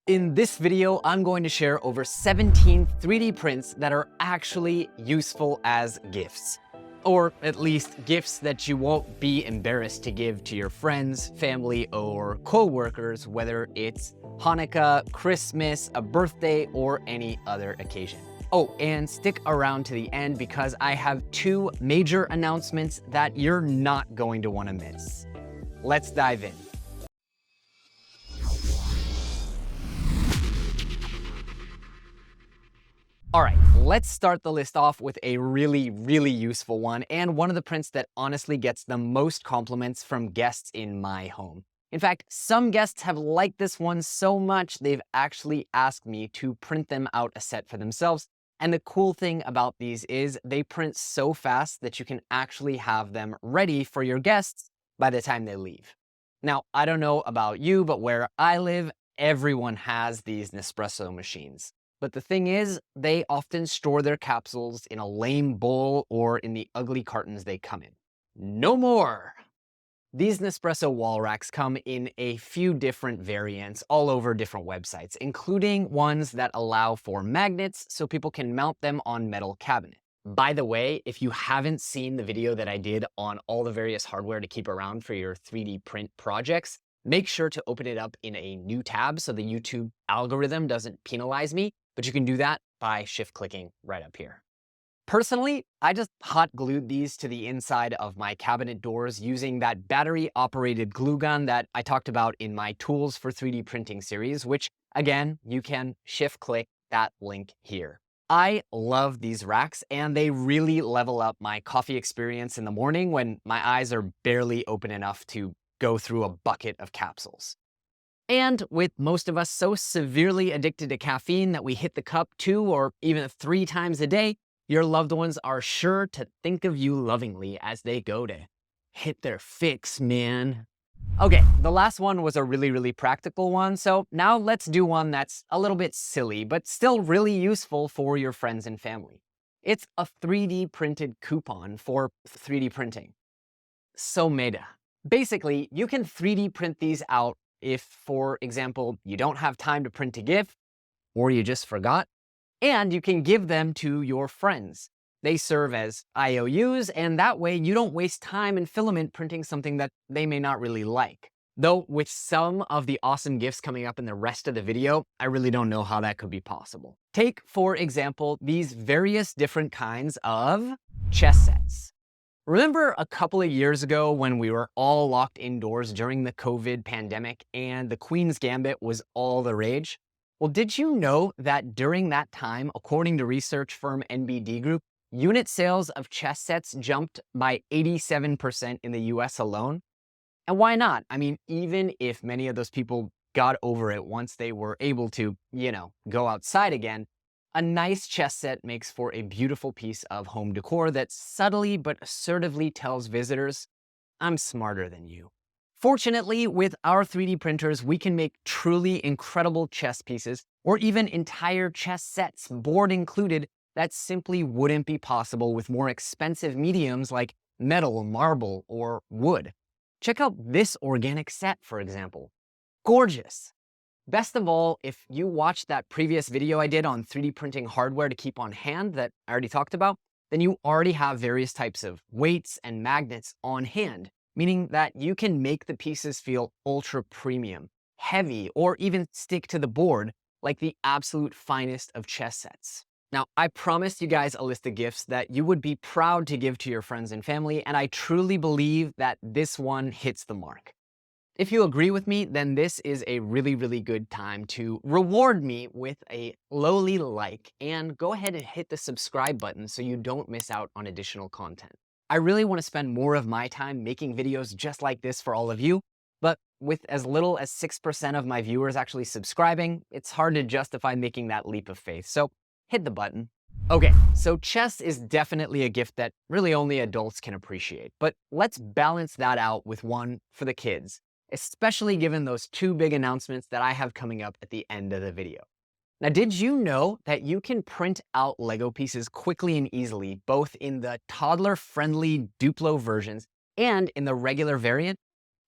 In this video, I'm going to share over 17 3D prints that are actually useful as gifts. Or at least gifts that you won't be embarrassed to give to your friends, family, or co-workers, whether it's Hanukkah, Christmas, a birthday, or any other occasion. Oh, and stick around to the end because I have two major announcements that you're not going to want to miss. Let's dive in. All right, let's start the list off with a really useful one, and one of the prints that honestly gets the most compliments from guests in my home. In fact, some guests have liked this one so much they've actually asked me to print them out a set for themselves. And the cool thing about these is they print so fast that you can actually have them ready for your guests by the time they leave. Now, I don't know about you, but where I live, everyone has these Nespresso machines. But the thing is, they often store their capsules in a lame bowl or in the ugly cartons they come in. No more! These Nespresso wall racks come in a few different variants all over different websites, including ones that allow for magnets so people can mount them on metal cabinets. By the way, if you haven't seen the video that I did on all the various hardware to keep around for your 3D print projects, make sure to open it up in a new tab so the YouTube algorithm doesn't penalize me, but you can do that by shift-clicking right up here. Personally, I just hot glued these to the inside of my cabinet doors using that battery-operated glue gun that I talked about in my Tools for 3D Printing series, which, again, you can shift-click that link here. I love these racks, and they really level up my coffee experience in the morning when my eyes are barely open enough to go through a bucket of capsules. And with most of us so severely addicted to caffeine that we hit the cup 2 or even 3 times a day, your loved ones are sure to think of you lovingly as they go to hit their fix, man. Okay, the last one was a really practical one, so now let's do one that's a little bit silly, but still really useful for your friends and family. It's a 3D printed coupon for 3D printing. So meta. Basically, you can 3D print these out if, for example, you don't have time to print a gift, or you just forgot, and you can give them to your friends. They serve as IOUs, and that way you don't waste time and filament printing something that they may not really like. Though with some of the awesome gifts coming up in the rest of the video, I really don't know how that could be possible. Take, for example, these various different kinds of chess sets. Remember a couple of years ago when we were all locked indoors during the COVID pandemic and the Queen's Gambit was all the rage? Well, did you know that during that time, according to research firm NBD Group, unit sales of chess sets jumped by 87% in the US alone? And why not? I mean, even if many of those people got over it once they were able to, go outside again, a nice chess set makes for a beautiful piece of home decor that subtly but assertively tells visitors, I'm smarter than you. Fortunately, with our 3D printers, we can make truly incredible chess pieces, or even entire chess sets, board included, that simply wouldn't be possible with more expensive mediums like metal, marble, or wood. Check out this organic set, for example. Gorgeous. Best of all, if you watched that previous video I did on 3D printing hardware to keep on hand that I already talked about, then you already have various types of weights and magnets on hand, meaning that you can make the pieces feel ultra premium, heavy, or even stick to the board like the absolute finest of chess sets. Now, I promised you guys a list of gifts that you would be proud to give to your friends and family, and I truly believe that this one hits the mark. If you agree with me, then this is a really good time to reward me with a lowly like and go ahead and hit the subscribe button so you don't miss out on additional content. I really want to spend more of my time making videos just like this for all of you, but with as little as 6% of my viewers actually subscribing, it's hard to justify making that leap of faith, so hit the button. Okay, so chess is definitely a gift that really only adults can appreciate, but let's balance that out with one for the kids, especially given those two big announcements that I have coming up at the end of the video. Now, did you know that you can print out Lego pieces quickly and easily, both in the toddler-friendly Duplo versions and in the regular variant?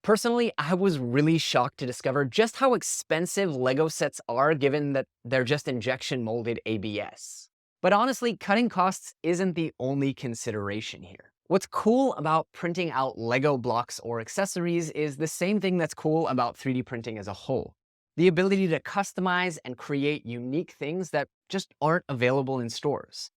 Personally, I was really shocked to discover just how expensive Lego sets are given that they're just injection molded ABS. But honestly, cutting costs isn't the only consideration here. What's cool about printing out Lego blocks or accessories is the same thing that's cool about 3D printing as a whole. The ability to customize and create unique things that just aren't available in stores.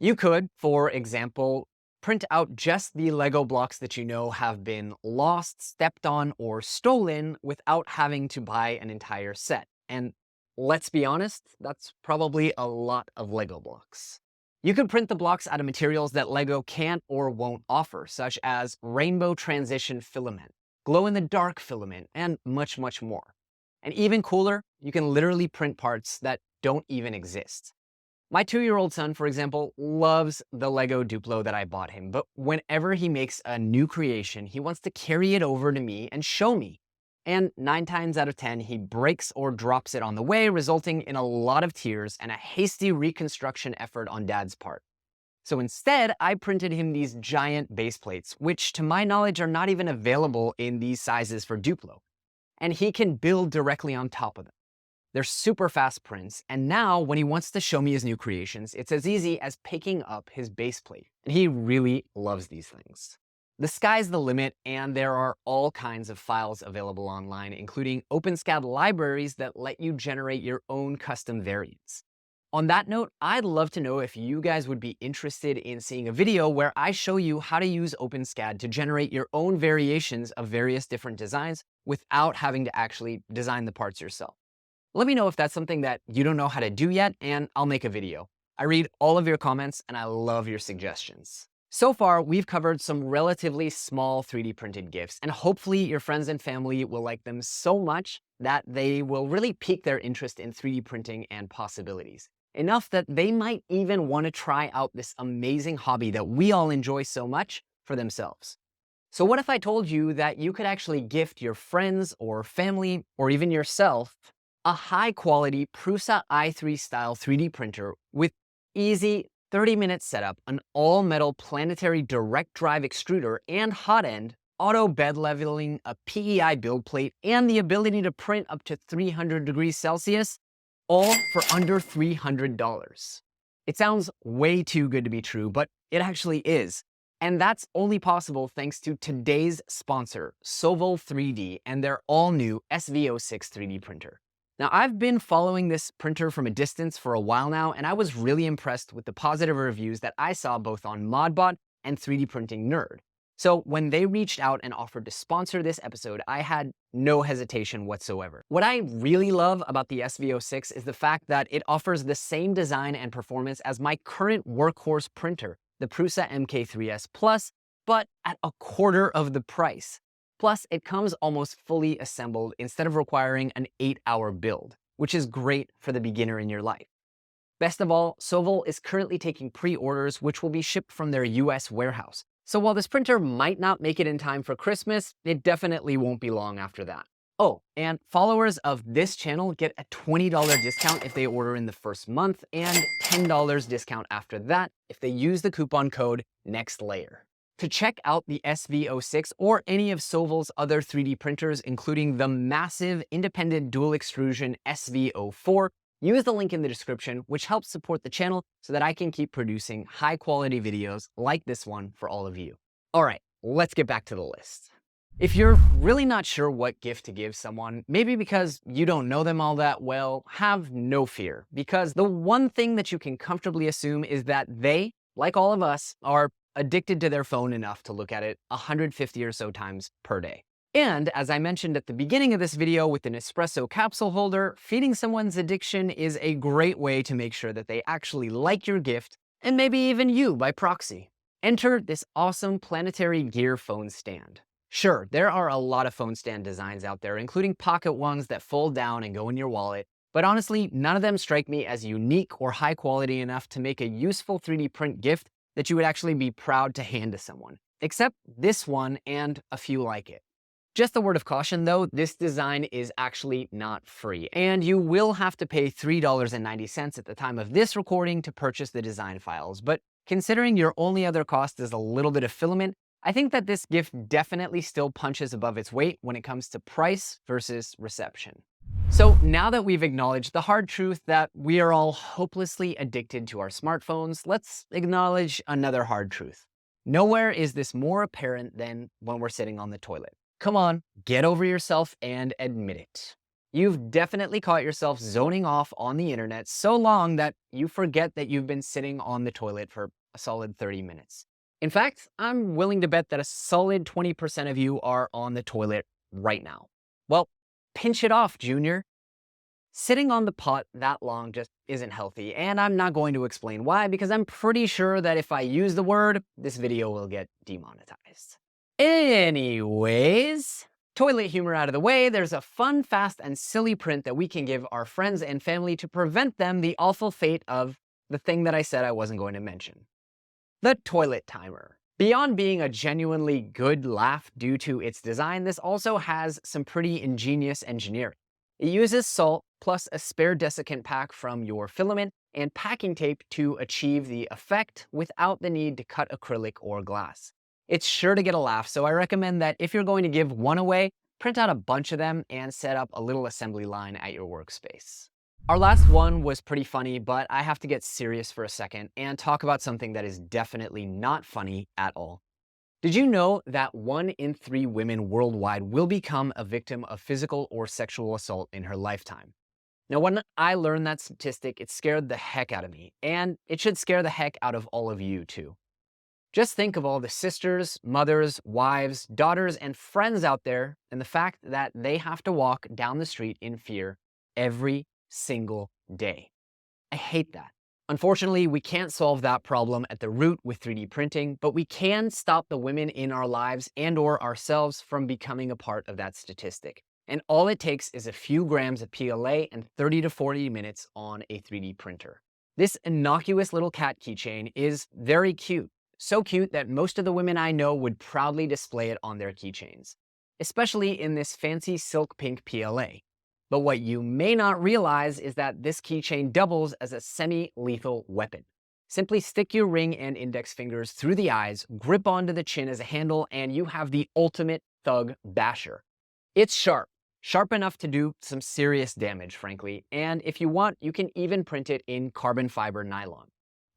You could, for example, print out just the Lego blocks that you know have been lost, stepped on, or stolen without having to buy an entire set. And let's be honest, that's probably a lot of Lego blocks. You could print the blocks out of materials that Lego can't or won't offer, such as rainbow transition filament, glow-in-the-dark filament, and much, much more. And even cooler, you can literally print parts that don't even exist. My 2-year-old son, for example, loves the Lego Duplo that I bought him, but whenever he makes a new creation, he wants to carry it over to me and show me. And 9 times out of 10, he breaks or drops it on the way, resulting in a lot of tears and a hasty reconstruction effort on Dad's part. So instead, I printed him these giant base plates, which to my knowledge are not even available in these sizes for Duplo. And he can build directly on top of them. They're super fast prints, and now when he wants to show me his new creations, it's as easy as picking up his base plate. And he really loves these things. The sky's the limit, and there are all kinds of files available online, including OpenSCAD libraries that let you generate your own custom variants. On that note, I'd love to know if you guys would be interested in seeing a video where I show you how to use OpenSCAD to generate your own variations of various different designs without having to actually design the parts yourself. Let me know if that's something that you don't know how to do yet, and I'll make a video. I read all of your comments, and I love your suggestions. So far, we've covered some relatively small 3D printed gifts, and hopefully your friends and family will like them so much that they will really pique their interest in 3D printing and possibilities. Enough that they might even want to try out this amazing hobby that we all enjoy so much for themselves. So what if I told you that you could actually gift your friends or family, or even yourself, a high-quality Prusa i3 style 3D printer with easy 30-minute setup, an all-metal Planetary direct drive extruder and hot end, auto bed leveling, a PEI build plate, and the ability to print up to 300 degrees Celsius, all for under $300. It sounds way too good to be true, but it actually is. And that's only possible thanks to today's sponsor, Sovol 3D, and their all-new SV06 3D printer. Now, I've been following this printer from a distance for a while now, and I was really impressed with the positive reviews that I saw both on Modbot and 3D Printing Nerd. So when they reached out and offered to sponsor this episode, I had no hesitation whatsoever. What I really love about the SV06 is the fact that it offers the same design and performance as my current workhorse printer, the Prusa MK3S Plus, but at a quarter of the price. Plus, it comes almost fully assembled instead of requiring an 8-hour build, which is great for the beginner in your life. Best of all, Sovol is currently taking pre-orders, which will be shipped from their US warehouse. So while this printer might not make it in time for Christmas, it definitely won't be long after that. Oh, and followers of this channel get a $20 discount if they order in the first month, and $10 discount after that if they use the coupon code NEXTLAYER. To check out the SV06 or any of Sovol's other 3D printers, including the massive independent dual extrusion SV04, use the link in the description, which helps support the channel so that I can keep producing high quality videos like this one for all of you. All right, let's get back to the list. If you're really not sure what gift to give someone, maybe because you don't know them all that well, have no fear, because the one thing that you can comfortably assume is that they, like all of us, are addicted to their phone enough to look at it 150 or so times per day. And as I mentioned at the beginning of this video with the Nespresso capsule holder, feeding someone's addiction is a great way to make sure that they actually like your gift, and maybe even you by proxy. Enter this awesome Planetary gear phone stand. Sure, there are a lot of phone stand designs out there, including pocket ones that fold down and go in your wallet, but honestly, none of them strike me as unique or high quality enough to make a useful 3D print gift that you would actually be proud to hand to someone, except this one and a few like it. Just a word of caution though, this design is actually not free, and you will have to pay $3.90 at the time of this recording to purchase the design files, but considering your only other cost is a little bit of filament, I think that this gift definitely still punches above its weight when it comes to price versus reception. So now that we've acknowledged the hard truth that we are all hopelessly addicted to our smartphones, let's acknowledge another hard truth. Nowhere is this more apparent than when we're sitting on the toilet. Come on, get over yourself and admit it. You've definitely caught yourself zoning off on the internet so long that you forget that you've been sitting on the toilet for a solid 30 minutes. In fact, I'm willing to bet that a solid 20% of you are on the toilet right now. Well, pinch it off, Junior. Sitting on the pot that long just isn't healthy, and I'm not going to explain why because I'm pretty sure that if I use the word, this video will get demonetized. Anyways, toilet humor out of the way, there's a fun, fast, and silly print that we can give our friends and family to prevent them the awful fate of the thing that I said I wasn't going to mention. The toilet timer. Beyond being a genuinely good laugh due to its design, this also has some pretty ingenious engineering. It uses salt plus a spare desiccant pack from your filament and packing tape to achieve the effect without the need to cut acrylic or glass. It's sure to get a laugh, so I recommend that if you're going to give one away, print out a bunch of them and set up a little assembly line at your workspace. Our last one was pretty funny, but I have to get serious for a second and talk about something that is definitely not funny at all. Did you know that 1 in 3 women worldwide will become a victim of physical or sexual assault in her lifetime? Now, when I learned that statistic, it scared the heck out of me, and it should scare the heck out of all of you too. Just think of all the sisters, mothers, wives, daughters, and friends out there, and the fact that they have to walk down the street in fear every single day. I hate that. Unfortunately, we can't solve that problem at the root with 3D printing, but we can stop the women in our lives and/or ourselves from becoming a part of that statistic. And all it takes is a few grams of PLA and 30 to 40 minutes on a 3D printer. This innocuous little cat keychain is very cute. So cute that most of the women I know would proudly display it on their keychains, especially in this fancy silk pink PLA. But what you may not realize is that this keychain doubles as a semi-lethal weapon. Simply stick your ring and index fingers through the eyes, grip onto the chin as a handle, and you have the ultimate thug basher. It's sharp enough to do some serious damage, frankly, and if you want, you can even print it in carbon fiber nylon.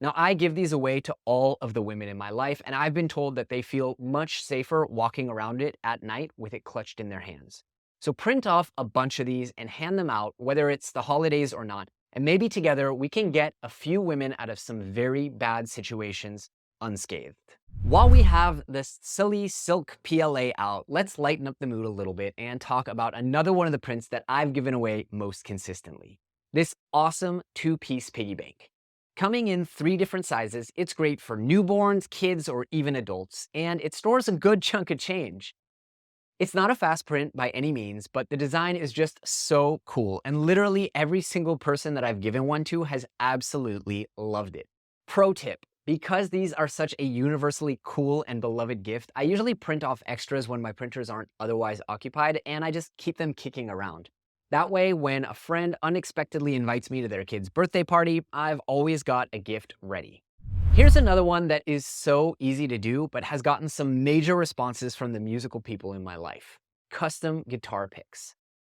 Now, I give these away to all of the women in my life, and I've been told that they feel much safer walking around it at night with it clutched in their hands. So print off a bunch of these and hand them out, whether it's the holidays or not, and maybe together we can get a few women out of some very bad situations unscathed. While we have this silly silk PLA out, let's lighten up the mood a little bit and talk about another one of the prints that I've given away most consistently. This awesome 2-piece piggy bank. Coming in 3 different sizes, it's great for newborns, kids, or even adults, and it stores a good chunk of change. It's not a fast print by any means, but the design is just so cool, and literally every single person that I've given one to has absolutely loved it. Pro tip, because these are such a universally cool and beloved gift, I usually print off extras when my printers aren't otherwise occupied, and I just keep them kicking around. That way, when a friend unexpectedly invites me to their kid's birthday party, I've always got a gift ready. Here's another one that is so easy to do, but has gotten some major responses from the musical people in my life. Custom guitar picks.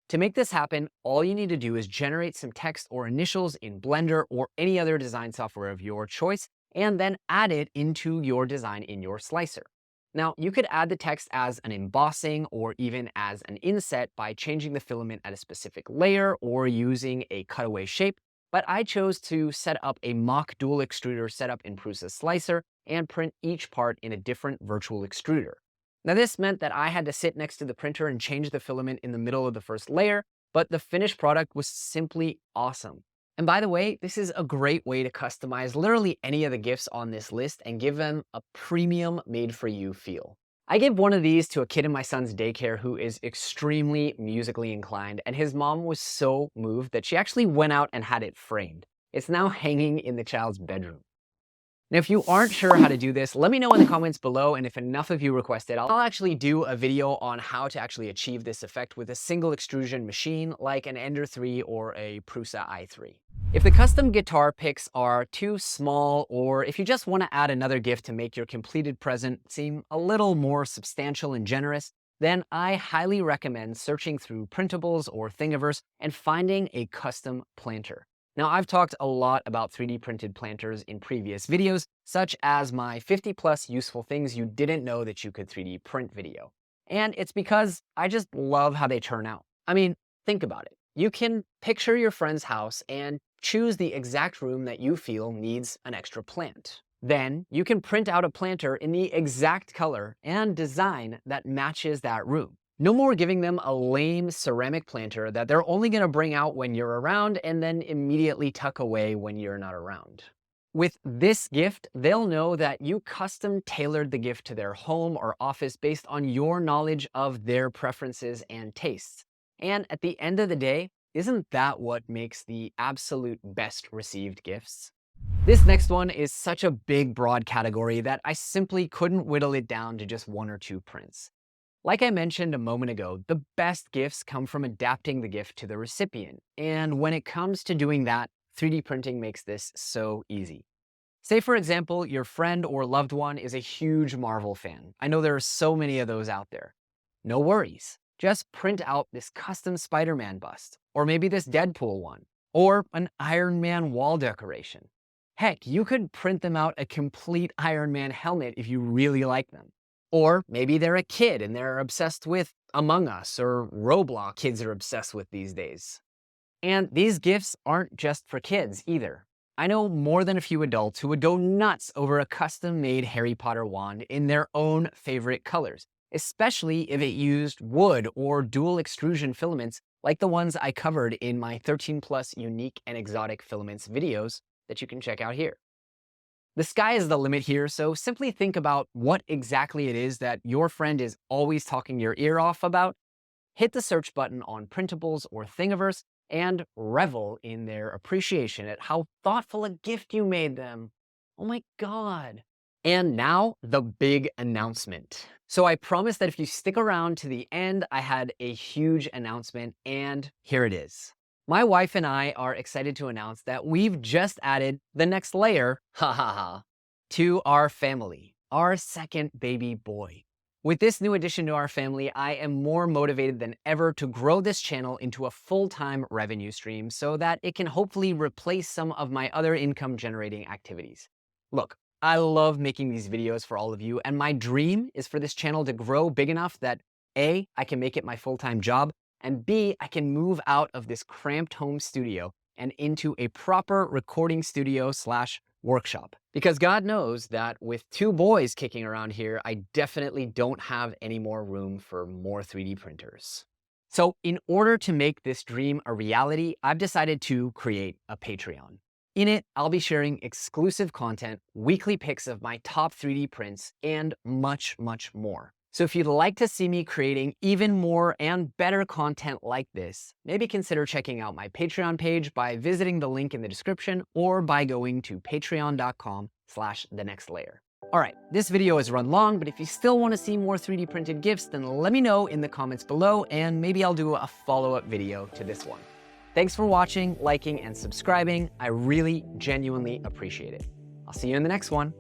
To make this happen, all you need to do is generate some text or initials in Blender or any other design software of your choice, and then add it into your design in your slicer. Now, you could add the text as an embossing or even as an inset by changing the filament at a specific layer or using a cutaway shape, but I chose to set up a mock dual extruder setup in Prusa's slicer and print each part in a different virtual extruder. Now, this meant that I had to sit next to the printer and change the filament in the middle of the first layer, but the finished product was simply awesome. And by the way, this is a great way to customize literally any of the gifts on this list and give them a premium made-for-you feel. I gave one of these to a kid in my son's daycare who is extremely musically inclined, and his mom was so moved that she actually went out and had it framed. It's now hanging in the child's bedroom. Now, if you aren't sure how to do this, let me know in the comments below, and if enough of you request it, I'll actually do a video on how to actually achieve this effect with a single extrusion machine like an Ender 3 or a Prusa i3. If the custom guitar picks are too small, or if you just want to add another gift to make your completed present seem a little more substantial and generous, then I highly recommend searching through printables or Thingiverse and finding a custom planter. Now, I've talked a lot about 3D printed planters in previous videos, such as my 50+ useful things you didn't know that you could 3D print video. And it's because I just love how they turn out. I mean, think about it. You can picture your friend's house and choose the exact room that you feel needs an extra plant. Then you can print out a planter in the exact color and design that matches that room. No more giving them a lame ceramic planter that they're only going to bring out when you're around and then immediately tuck away when you're not around. With this gift, they'll know that you custom tailored the gift to their home or office based on your knowledge of their preferences and tastes. And at the end of the day, isn't that what makes the absolute best received gifts? This next one is such a big, broad category that I simply couldn't whittle it down to just one or two prints. Like I mentioned a moment ago, the best gifts come from adapting the gift to the recipient. And when it comes to doing that, 3D printing makes this so easy. Say, for example, your friend or loved one is a huge Marvel fan. I know there are so many of those out there. No worries. Just print out this custom Spider-Man bust, or maybe this Deadpool one, or an Iron Man wall decoration. Heck, you could print them out a complete Iron Man helmet if you really like them. Or maybe they're a kid and they're obsessed with Among Us or Roblox. Kids are obsessed with these days. And these gifts aren't just for kids either. I know more than a few adults who would go nuts over a custom-made Harry Potter wand in their own favorite colors, especially if it used wood or dual extrusion filaments like the ones I covered in my 13+ unique and exotic filaments videos that you can check out here. The sky is the limit here, so simply think about what exactly it is that your friend is always talking your ear off about, hit the search button on printables or Thingiverse, and revel in their appreciation at how thoughtful a gift you made them. Oh my God. And now, the big announcement. So I promised that if you stick around to the end, I had a huge announcement, and here it is. My wife and I are excited to announce that we've just added the next layer, to our family, our second baby boy. With this new addition to our family, I am more motivated than ever to grow this channel into a full-time revenue stream so that it can hopefully replace some of my other income-generating activities. Look, I love making these videos for all of you, and my dream is for this channel to grow big enough that A, I can make it my full-time job, and B, I can move out of this cramped home studio and into a proper recording studio / workshop. Because God knows that with 2 boys kicking around here, I definitely don't have any more room for more 3D printers. So in order to make this dream a reality, I've decided to create a Patreon. In it, I'll be sharing exclusive content, weekly pics of my top 3D prints, and much, much more. So if you'd like to see me creating even more and better content like this, maybe consider checking out my Patreon page by visiting the link in the description or by going to patreon.com/thenextlayer. All right, this video has run long, but if you still want to see more 3D printed gifts, then let me know in the comments below, and maybe I'll do a follow-up video to this one. Thanks for watching, liking, and subscribing. I really, genuinely appreciate it. I'll see you in the next one.